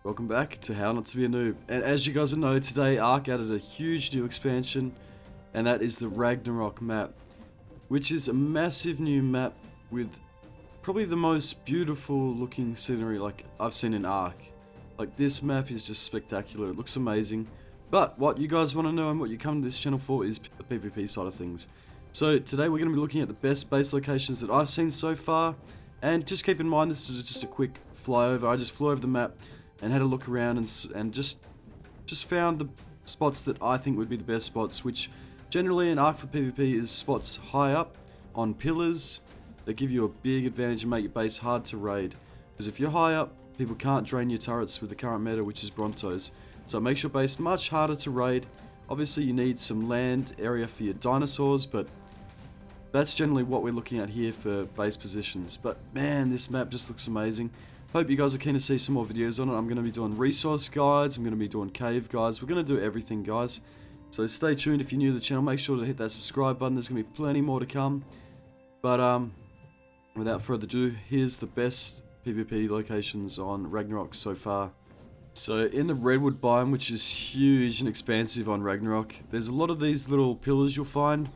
Welcome back to How Not to Be a Noob. And as you guys know, today Ark added a huge new expansion, and that is the Ragnarok map, which is a massive new map with probably the most beautiful looking scenery like I've seen in Ark. Like, this map is just spectacular, it looks amazing. But what you guys want to know and what you come to this channel for is the PvP side of things. So today we're going to be looking at the best base locations that I've seen so far, and just keep in mind this is just a quick flyover. I just flew over the map and had a look around and just found the spots that I think would be the best spots, which generally in Ark for PvP is spots high up on pillars that give you a big advantage and make your base hard to raid. Because if you're high up, people can't drain your turrets with the current meta, which is Brontos. So it makes your base much harder to raid. Obviously you need some land area for your dinosaurs, but that's generally what we're looking at here for base positions. But man, this map just looks amazing. Hope you guys are keen to see some more videos on it. I'm going to be doing resource guides, I'm going to be doing cave guides, we're going to do everything, guys. So stay tuned. If you're new to the channel, make sure to hit that subscribe button, there's going to be plenty more to come. But without further ado, here's the best PvP locations on Ragnarok so far. So in the Redwood biome, which is huge and expansive on Ragnarok, there's a lot of these little pillars you'll find,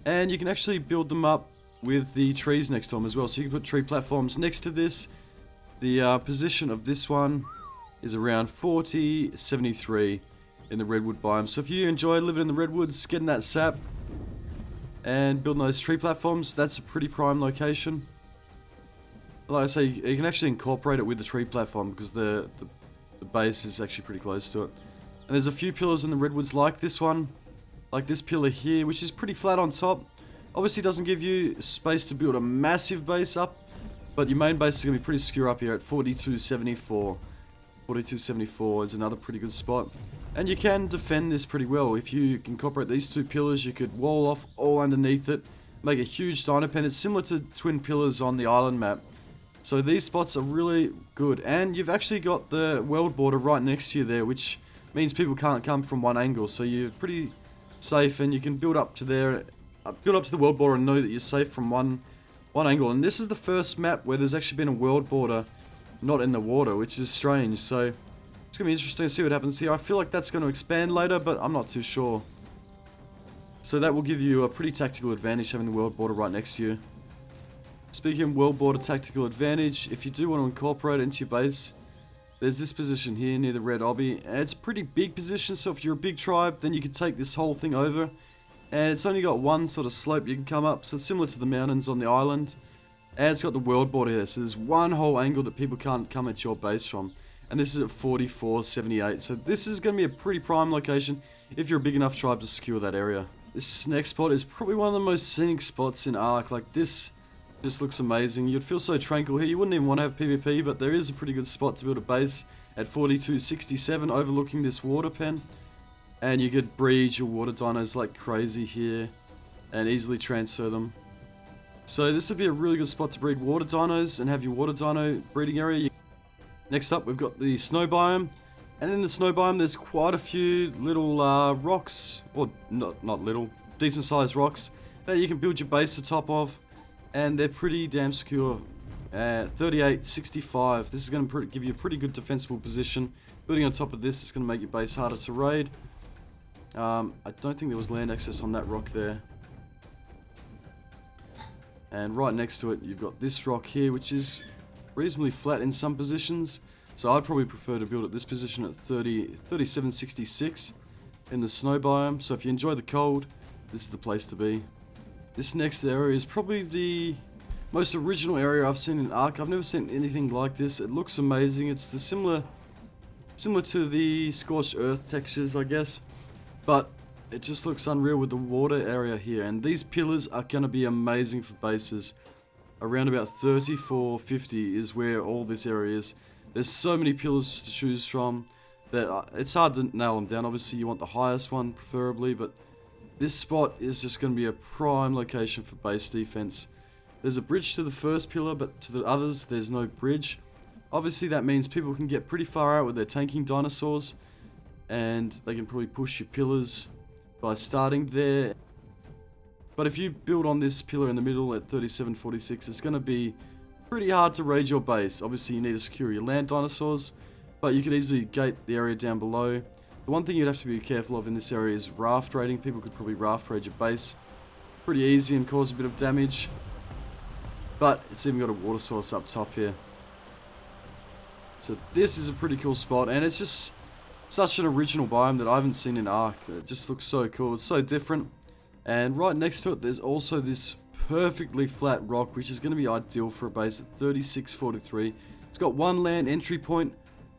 and you can actually build them up with the trees next to them as well. So you can put tree platforms next to this. The position of this one is around 4073 in the Redwood biome. So if you enjoy living in the Redwoods, getting that sap, and building those tree platforms, that's a pretty prime location. Like I say, you can actually incorporate it with the tree platform because the base is actually pretty close to it. And there's a few pillars in the Redwoods like this one, like this pillar here, which is pretty flat on top. Obviously doesn't give you space to build a massive base up, but your main base is going to be pretty secure up here at 4274. 4274 is another pretty good spot. And you can defend this pretty well. If you incorporate these two pillars, you could wall off all underneath it, make a huge dino pen. It's similar to twin pillars on the island map. So these spots are really good. And you've actually got the world border right next to you there, which means people can't come from one angle. So you're pretty safe, and you can build up to there, build up to the world border and know that you're safe from one angle. And this is the first map where there's actually been a world border not in the water, which is strange. So it's gonna be interesting to see what happens here. I feel like that's going to expand later, but I'm not too sure. So that will give you a pretty tactical advantage having the world border right next to you. Speaking of world border tactical advantage, if you do want to incorporate it into your base, there's this position here near the red obby, and it's a pretty big position. So if you're a big tribe, then you could take this whole thing over. And it's only got one sort of slope you can come up, so it's similar to the mountains on the island. And it's got the world border here, so there's one whole angle that people can't come at your base from. And this is at 4478, so this is going to be a pretty prime location if you're a big enough tribe to secure that area. This next spot is probably one of the most scenic spots in Ark. Like, this just looks amazing. You'd feel so tranquil here. You wouldn't even want to have PvP, but there is a pretty good spot to build a base at 4267 overlooking this water pen. And you could breed your water dinos like crazy here and easily transfer them. So this would be a really good spot to breed water dinos and have your water dino breeding area. Next up, we've got the snow biome. And in the snow biome, there's quite a few little rocks, or not little, decent sized rocks that you can build your base atop of. And they're pretty damn secure. 3865. This is going to give you a pretty good defensible position. Building on top of this is going to make your base harder to raid. I don't think there was land access on that rock there. And right next to it, you've got this rock here, which is reasonably flat in some positions. So I'd probably prefer to build at this position at 3766 in the snow biome. So if you enjoy the cold, this is the place to be. This next area is probably the most original area I've seen in Ark. I've never seen anything like this. It looks amazing. It's the similar to the scorched earth textures, I guess. But it just looks unreal with the water area here. And these pillars are going to be amazing for bases. Around about 3450 is where all this area is. There's so many pillars to choose from that it's hard to nail them down. Obviously you want the highest one preferably, but this spot is just going to be a prime location for base defense. There's a bridge to the first pillar, but to the others there's no bridge. Obviously that means people can get pretty far out with their tanking dinosaurs, and they can probably push your pillars by starting there. But if you build on this pillar in the middle at 3746, it's going to be pretty hard to raid your base. Obviously you need to secure your land dinosaurs, but you could easily gate the area down below. The one thing you'd have to be careful of in this area is raft raiding. People could probably raft raid your base pretty easy and cause a bit of damage. But it's even got a water source up top here. So this is a pretty cool spot, and it's just such an original biome that I haven't seen in Ark. It just looks so cool. It's so different. And right next to it, there's also this perfectly flat rock, which is going to be ideal for a base at 3643. It's got one land entry point,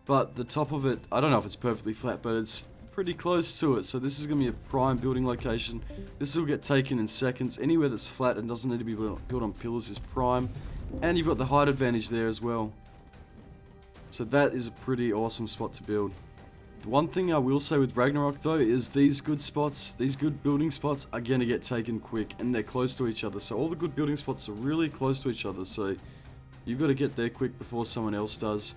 but the top of it, I don't know if it's perfectly flat, but it's pretty close to it. So this is going to be a prime building location. This will get taken in seconds. Anywhere that's flat and doesn't need to be built on pillars is prime. And you've got the height advantage there as well. So that is a pretty awesome spot to build. The one thing I will say with Ragnarok though is these good spots, these good building spots are going to get taken quick, and they're close to each other. So all the good building spots are really close to each other, so you've got to get there quick before someone else does.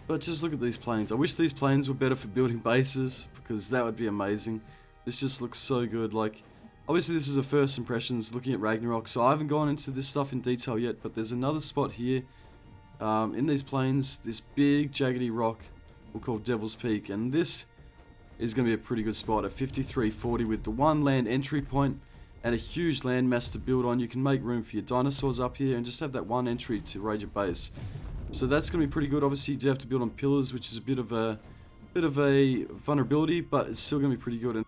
But just look at these plains. I wish these plains were better for building bases, because that would be amazing. This just looks so good. Like, obviously this is a first impressions looking at Ragnarok, so I haven't gone into this stuff in detail yet, but there's another spot here in these plains, this big jaggedy rock we'll call Devil's Peak, and this is going to be a pretty good spot at 5340 with the one land entry point and a huge land mass to build on. You can make room for your dinosaurs up here and just have that one entry to raid your base. So that's going to be pretty good. Obviously you do have to build on pillars, which is a bit of a vulnerability, but it's still going to be pretty good. And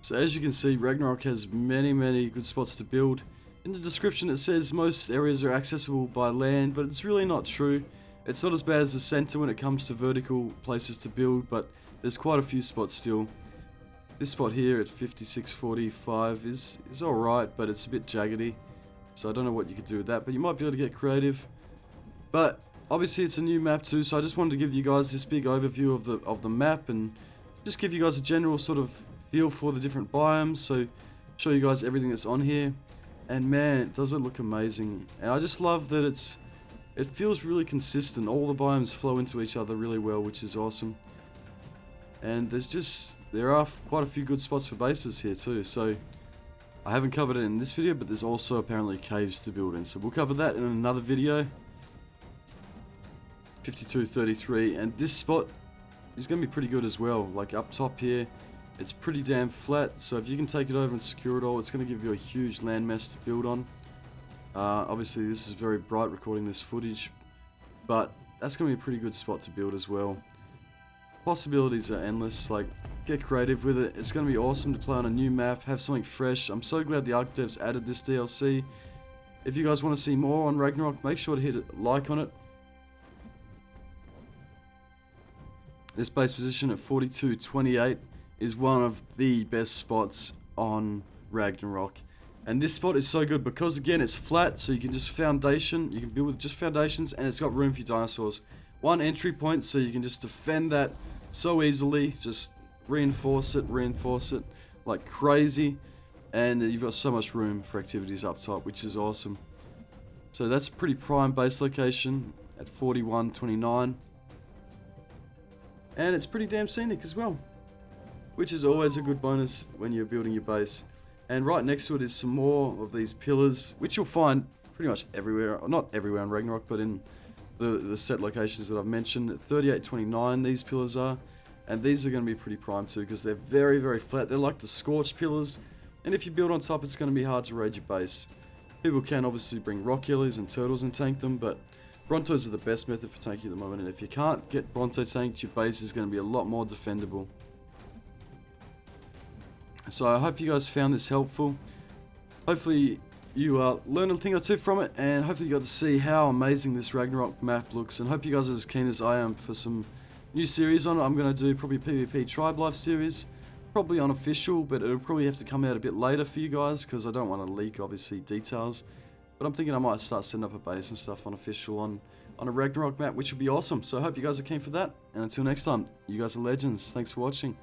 so as you can see, Ragnarok has many good spots to build. In the description it says most areas are accessible by land, but it's really not true. It's not as bad as the center when it comes to vertical places to build, but there's quite a few spots still. This spot here at 5645 is alright, but it's a bit jaggedy, so I don't know what you could do with that, but you might be able to get creative. But obviously it's a new map too, so I just wanted to give you guys this big overview of the map and just give you guys a general sort of feel for the different biomes, so show you guys everything that's on here. And man, does it look amazing. And I just love that it feels really consistent. All the biomes flow into each other really well, which is awesome. And there are quite a few good spots for bases here too. So I haven't covered it in this video, but there's also apparently caves to build in. So we'll cover that in another video. 5233, and this spot is going to be pretty good as well. Like up top here, it's pretty damn flat. So if you can take it over and secure it all, it's going to give you a huge landmass to build on. Obviously this is very bright recording this footage, but that's going to be a pretty good spot to build as well. Possibilities are endless. Like, get creative with it. It's going to be awesome to play on a new map, have something fresh. I'm so glad the Ark devs added this DLC. If you guys want to see more on Ragnarok, make sure to hit a like on it. This base position at 4228 is one of the best spots on Ragnarok. And this spot is so good because, again, it's flat, so you can just you can build with just foundations, and it's got room for your dinosaurs. One entry point, so you can just defend that so easily, just reinforce it like crazy, and you've got so much room for activities up top, which is awesome. So that's a pretty prime base location at 4129, and it's pretty damn scenic as well, which is always a good bonus when you're building your base. And right next to it is some more of these pillars, which you'll find pretty much everywhere, not everywhere on Ragnarok, but in the set locations that I've mentioned. At 3829 these pillars are, and these are going to be pretty prime too, because they're very flat. They're like the scorched pillars, and if you build on top, it's going to be hard to raid your base. People can obviously bring rock yellies and turtles and tank them, but Brontos are the best method for tanking at the moment, and if you can't get Bronto tanked, your base is going to be a lot more defendable. So I hope you guys found this helpful. Hopefully you learned a thing or two from it, and hopefully you got to see how amazing this Ragnarok map looks, and hope you guys are as keen as I am for some new series on it. I'm going to do probably PvP Tribe Life series, probably unofficial, but it'll probably have to come out a bit later for you guys because I don't want to leak obviously details. But I'm thinking I might start setting up a base and stuff unofficial on a Ragnarok map, which would be awesome. So I hope you guys are keen for that, and until next time, you guys are legends. Thanks for watching.